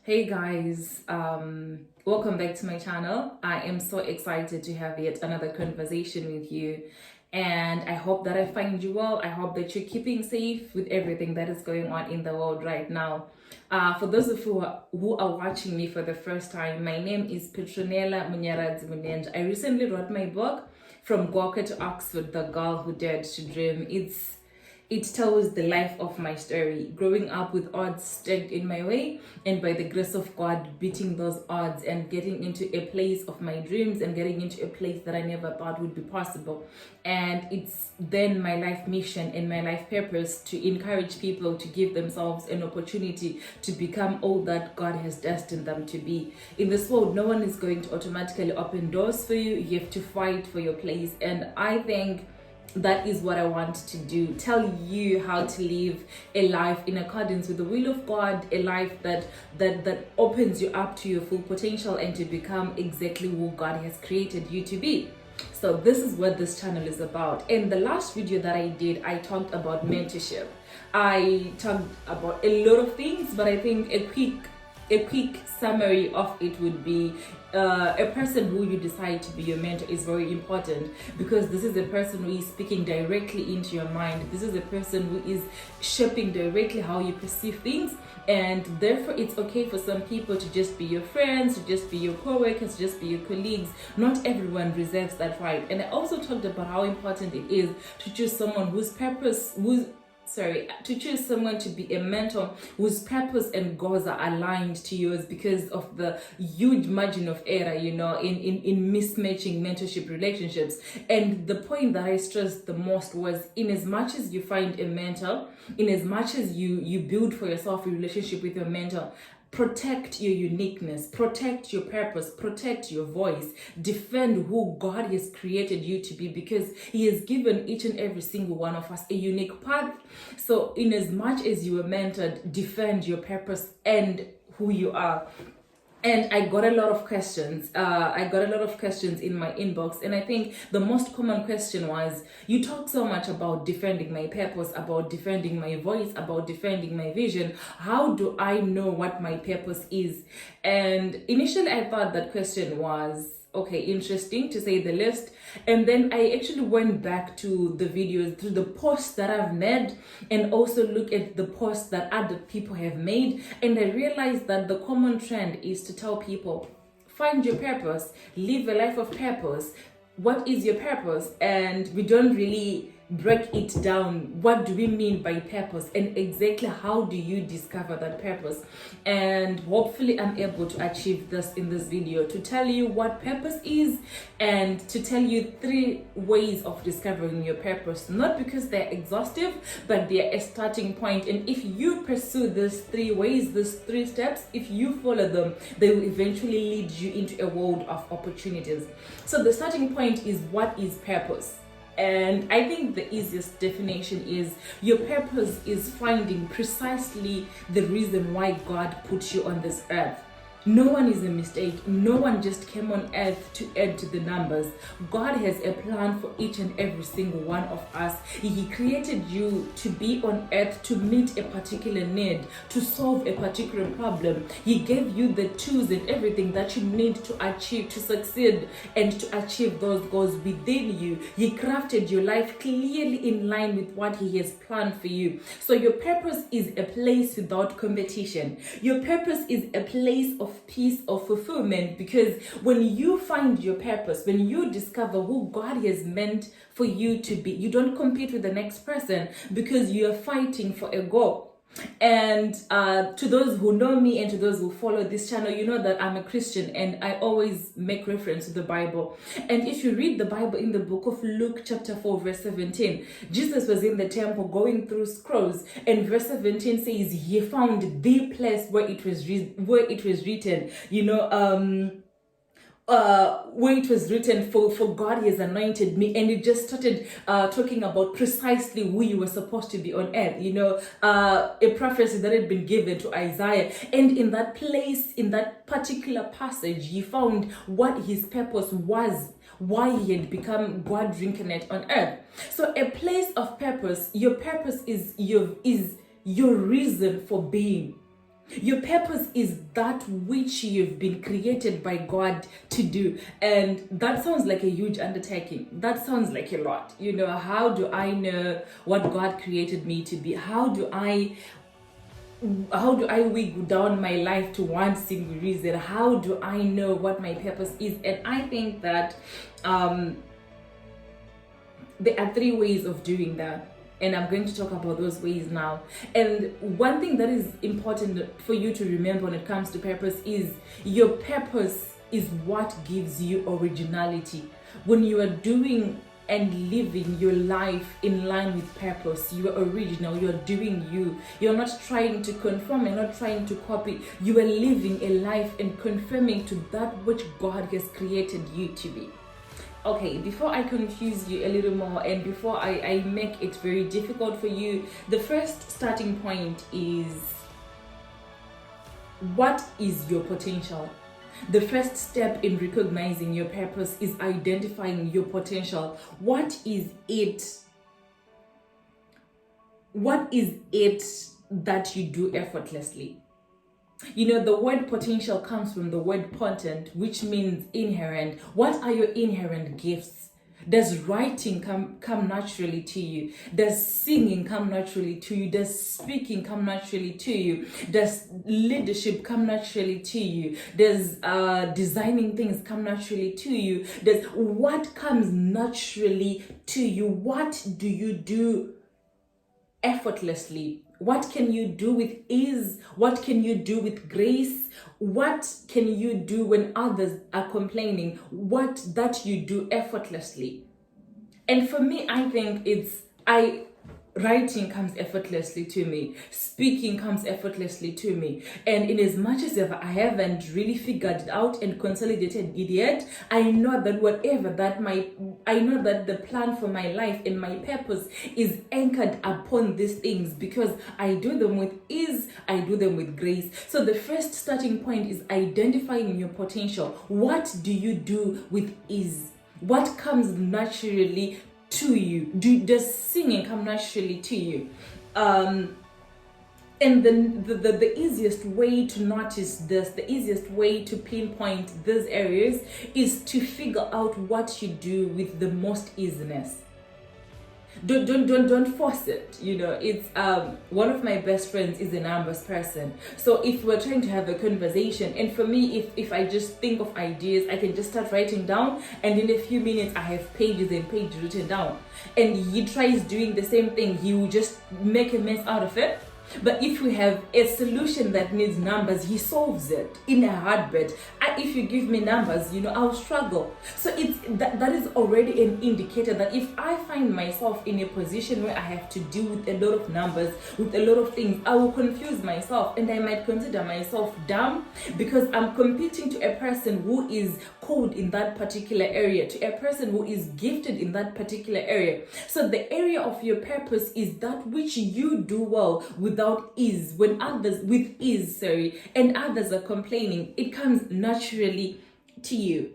Hey guys, welcome back to my channel. I am so excited to have yet another conversation with you, and I hope that I find you well. I hope that you're keeping safe with everything that is going on in the world right now. For those of you who are watching me for the first time, my name is Petronella Munyaradzi Munenja. I recently wrote my book, From Gwoka to Oxford, The Girl Who Dared to Dream. It tells the life of my story, growing up with odds stacked in my way, and by the grace of God, beating those odds and getting into a place of my dreams and getting into a place that I never thought would be possible. And it's then my life mission and my life purpose to encourage people to give themselves an opportunity to become all that God has destined them to be. In this world, no one is going to automatically open doors for you. You have to fight for your place. And I think that is what I want to do. Tell you how to live a life in accordance with the will of God, a life that opens you up to your full potential and to become exactly who God has created you to be. So this is what this channel is about. In the last video that I did, I talked about mentorship. I talked about a lot of things, but I think a quick summary of it would be a person who you decide to be your mentor is very important, because this is a person who is speaking directly into your mind. This is a person who is shaping directly how you perceive things, and therefore it's okay for some people to just be your friends, to just be your co-workers, to just be your colleagues. Not everyone reserves that right. And I also talked about how important it is to choose someone to choose someone to be a mentor whose purpose and goals are aligned to yours, because of the huge margin of error, in mismatching mentorship relationships. And the point that I stressed the most was, in as much as you find a mentor, in as much as you build for yourself a relationship with your mentor, protect your uniqueness, protect your purpose, protect your voice, defend who God has created you to be, because He has given each and every single one of us a unique path. So in as much as you were mentored, defend your purpose and who you are. And I got a lot of questions. In my inbox, and I think the most common question was, you talk so much about defending my purpose, about defending my voice, about defending my vision. How do I know what my purpose is? And initially I thought that question was, okay, interesting to say the least. And then I actually went back to the videos, to the posts that I've made, and also look at the posts that other people have made. And I realized that the common trend is to tell people, find your purpose, live a life of purpose. What is your purpose? And we don't really break it down. What do we mean by purpose, and exactly how do you discover that purpose? And hopefully I'm able to achieve this in this video, to tell you what purpose is, and to tell you 3 ways of discovering your purpose. Not because they're exhaustive, but they're a starting point. And if you pursue these 3 ways, these 3 steps, if you follow them, they will eventually lead you into a world of opportunities. So the starting point is, what is purpose? And I think the easiest definition is, your purpose is finding precisely the reason why God put you on this earth. No one is a mistake. No one just came on earth to add to the numbers. God has a plan for each and every single one of us. He created you to be on earth to meet a particular need, to solve a particular problem. He gave you the tools and everything that you need to achieve, to succeed, and to achieve those goals within you. He crafted your life clearly in line with what He has planned for you. So your purpose is a place without competition. Your purpose is a place of peace, of fulfillment, because when you find your purpose, when you discover who God has meant for you to be, you don't compete with the next person, because you are fighting for a goal. And to those who know me and to those who follow this channel, you know that I'm a Christian, and I always make reference to the Bible. And if you read the Bible in the book of Luke chapter 4 verse 17, Jesus was in the temple going through scrolls, and verse 17 says He found the place where it was written, where it was written, for God has anointed me. And it just started talking about precisely who you were supposed to be on earth, a prophecy that had been given to Isaiah. And in that place, in that particular passage, he found what his purpose was, why he had become God incarnate on earth. So a place of purpose, your purpose is your reason for being. Your purpose is that which you've been created by God to do. And that sounds like a huge undertaking. That sounds like a lot. How do I know what God created me to be? How do I wiggle down my life to one single reason? How do I know what my purpose is? And I think that there are 3 ways of doing that. And I'm going to talk about those ways now. And one thing that is important for you to remember when it comes to purpose is your purpose is what gives you originality. When you are doing and living your life in line with purpose, you are original, you're doing you. You're not trying to conform, you're not trying to copy. You are living a life and conforming to that which God has created you to be. Okay, before I confuse you a little more and before I make it very difficult for you, the first starting point is, what is your potential? The first step in recognizing your purpose is identifying your potential. What is it? What is it that you do effortlessly? The word potential comes from the word potent, which means inherent. What are your inherent gifts? Does writing come naturally to you? Does singing come naturally to you? Does speaking come naturally to you? Does leadership come naturally to you? Does designing things come naturally to you? What comes naturally to you? What do you do effortlessly? What can you do with ease? What can you do with grace? What can you do when others are complaining? What that you do effortlessly? And for me, I think writing comes effortlessly to me. Speaking comes effortlessly to me. And in as much as I haven't really figured it out and consolidated it yet, I know that I know that the plan for my life and my purpose is anchored upon these things, because I do them with ease, I do them with grace. So the first starting point is identifying your potential. What do you do with ease? What comes naturally to you? Does singing come naturally to you? And the easiest way to notice this, the easiest way to pinpoint these areas, is to figure out what you do with the most easiness. Don't force it. It's one of my best friends is a numbers person. So if we're trying to have a conversation, and for me, if I just think of ideas, I can just start writing down, and in a few minutes I have pages and pages written down. And he tries doing the same thing, he will just make a mess out of it. But if we have a solution that needs numbers, he solves it in a heartbeat. If you give me numbers, I'll struggle. So that is already an indicator that if I find myself in a position where I have to deal with a lot of numbers, with a lot of things, I will confuse myself, and I might consider myself dumb, because I'm competing to a person who is called in that particular area, to a person who is gifted in that particular area. So the area of your purpose is that which you do well without ease. When others and others are complaining, it comes naturally to you.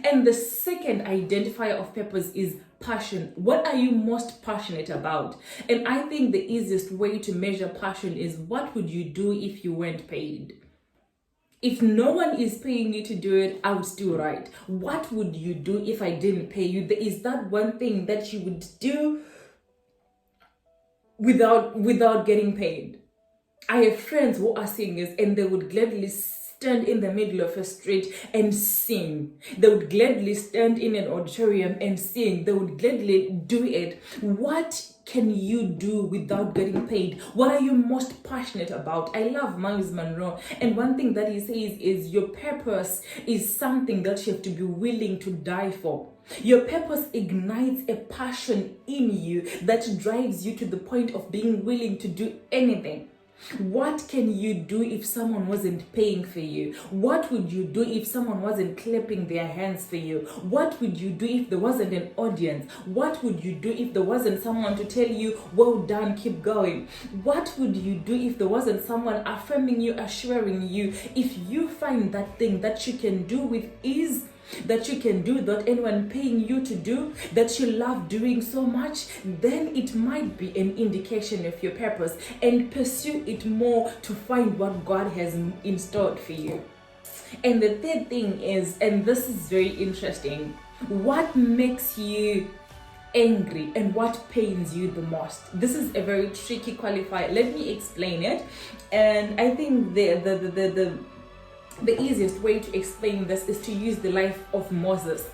And the second identifier of purpose is passion. What are you most passionate about? And I think the easiest way to measure passion is, what would you do if you weren't paid? If no one is paying you to do it, I would still write. What would you do if I didn't pay you? There is that one thing that you would do without getting paid. I have friends who are singers, and they would gladly stand in the middle of a street and sing. They would gladly stand in an auditorium and sing. They would gladly do it. What can you do without getting paid? What are you most passionate about? I love Miles Monroe, and one thing that he says is, your purpose is something that you have to be willing to die for. Your purpose ignites a passion in you that drives you to the point of being willing to do anything. What can you do if someone wasn't paying for you? What would you do if someone wasn't clapping their hands for you? What would you do if there wasn't an audience? What would you do if there wasn't someone to tell you, well done, keep going? What would you do if there wasn't someone affirming you, assuring you? If you find that thing that you can do with ease, that you can do without anyone paying you to do, that you love doing so much, then it might be an indication of your purpose, and pursue it more to find what God has installed for you. And the third thing is, and this is very interesting, what makes you angry and what pains you the most? This is a very tricky qualifier. Let me explain it. And I think the easiest way to explain this is to use the life of Moses.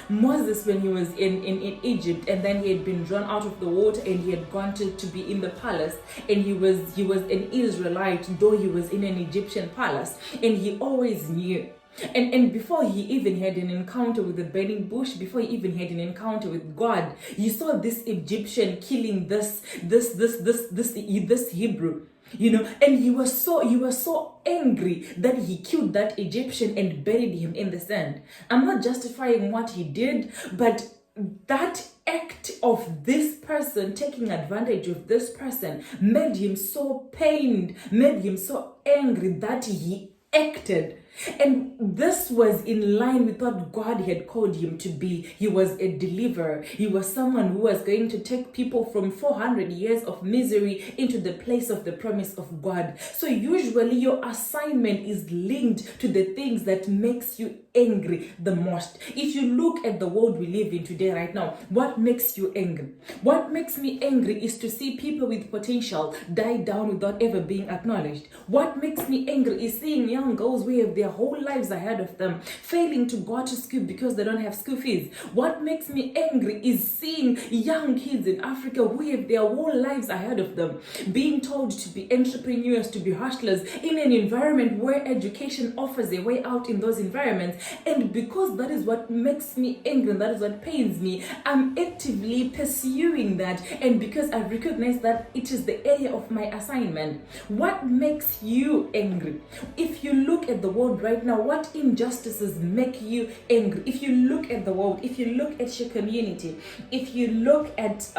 Moses, when he was in Egypt, and then he had been drawn out of the water, and he had gone to be in the palace, and he was an Israelite, though he was in an Egyptian palace, and he always knew. And before he even had an encounter with the burning bush, before he even had an encounter with God, he saw this Egyptian killing this Hebrew, and he was so angry that he killed that Egyptian and buried him in the sand. I'm not justifying what he did, but that act of this person taking advantage of this person made him so pained, made him so angry that he acted. And this was in line with what God had called him to be. He was a deliverer. He was someone who was going to take people from 400 years of misery into the place of the promise of God. So usually your assignment is linked to the things that makes you angry the most. If you look at the world we live in today right now, what makes you angry? What makes me angry is to see people with potential die down without ever being acknowledged. What makes me angry is seeing young girls who have their whole lives ahead of them failing to go to school because they don't have school fees. What makes me angry is seeing young kids in Africa who have their whole lives ahead of them being told to be entrepreneurs, to be hustlers in an environment where education offers a way out in those environments. And because that is what makes me angry, and that is what pains me, I'm actively pursuing that. And because I recognize that it is the area of my assignment. What makes you angry? If you look at the world right now, what injustices make you angry? If you look at the world, if you look at your community, if you look at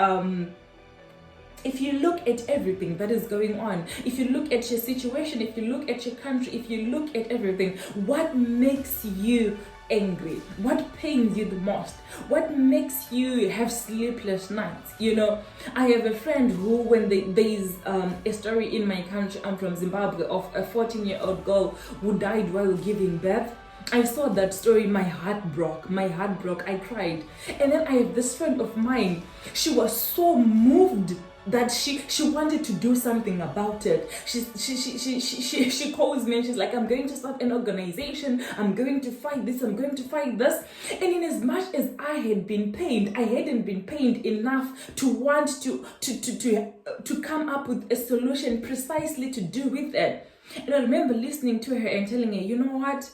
everything that is going on, if you look at your situation, if you look at your country, if you look at everything, what makes you angry? What pains you the most? What makes you have sleepless nights? I have a friend who, when there is a story in my country, I'm from Zimbabwe, of a 14-year-old girl who died while giving birth. I saw that story, my heart broke, I cried. And then I have this friend of mine, she was so moved that she wanted to do something about it. She calls me and she's like, I'm going to start an organization, I'm going to fight this, I'm going to fight this. And in as much as I had been pained, I hadn't been pained enough to want to come up with a solution precisely to do with it. And I remember listening to her and telling her, you know what?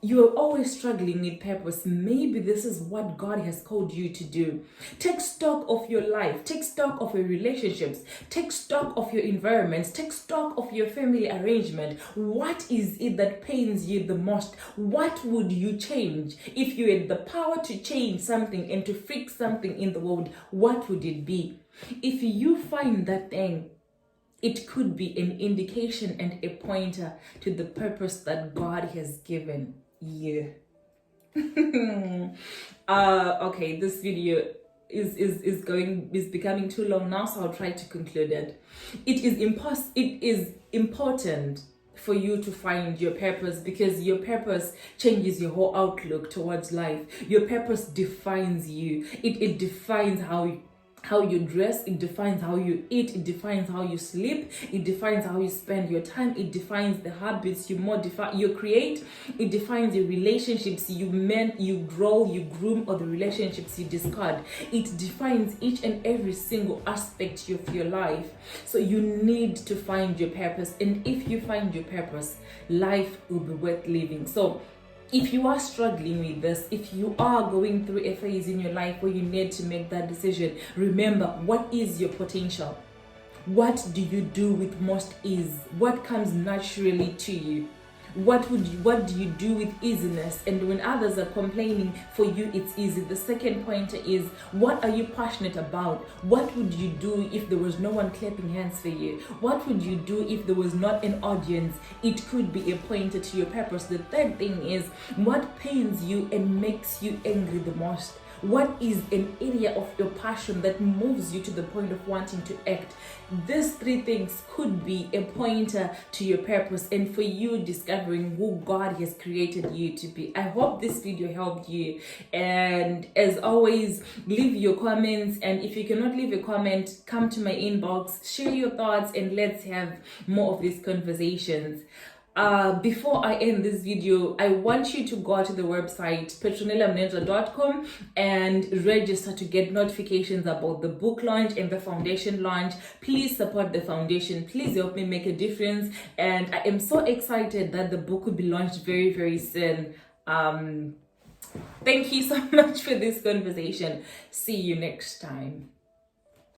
You're always struggling with purpose. Maybe this is what God has called you to do. Take stock of your life. Take stock of your relationships. Take stock of your environments. Take stock of your family arrangement. What is it that pains you the most? What would you change? If you had the power to change something and to fix something in the world, what would it be? If you find that thing, it could be an indication and a pointer to the purpose that God has given you. Okay, this video is becoming too long now, so I'll try to conclude it. It is important for you to find your purpose, because your purpose changes your whole outlook towards life. Your purpose defines you. It defines how you dress, it defines how you eat, it defines how you sleep, it defines how you spend your time, it defines the habits you create, it defines your relationships you grow, you groom, or the relationships you discard. It defines each and every single aspect of your life. So you need to find your purpose, and if you find your purpose, life will be worth living. So if you are struggling with this, if you are going through a phase in your life where you need to make that decision, remember, what is your potential? What do you do with most ease? What comes naturally to you? What do you do with easiness? And when others are complaining, for you it's easy. The second pointer is, what are you passionate about? What would you do if there was no one clapping hands for you? What would you do if there was not an audience? It could be a pointer to your purpose. The third thing is, what pains you and makes you angry the most? What is an area of your passion that moves you to the point of wanting to act? These three things could be a pointer to your purpose and for you discovering who God has created you to be. I hope this video helped you. And as always, leave your comments. And if you cannot leave a comment, come to my inbox, share your thoughts, and let's have more of these conversations. Before I end this video, I want you to go to the website petronelamnenza.com and register to get notifications about the book launch and the foundation launch. Please support the foundation. Please help me make a difference. And I am so excited that the book will be launched very, very soon. Thank you so much for this conversation. See you next time.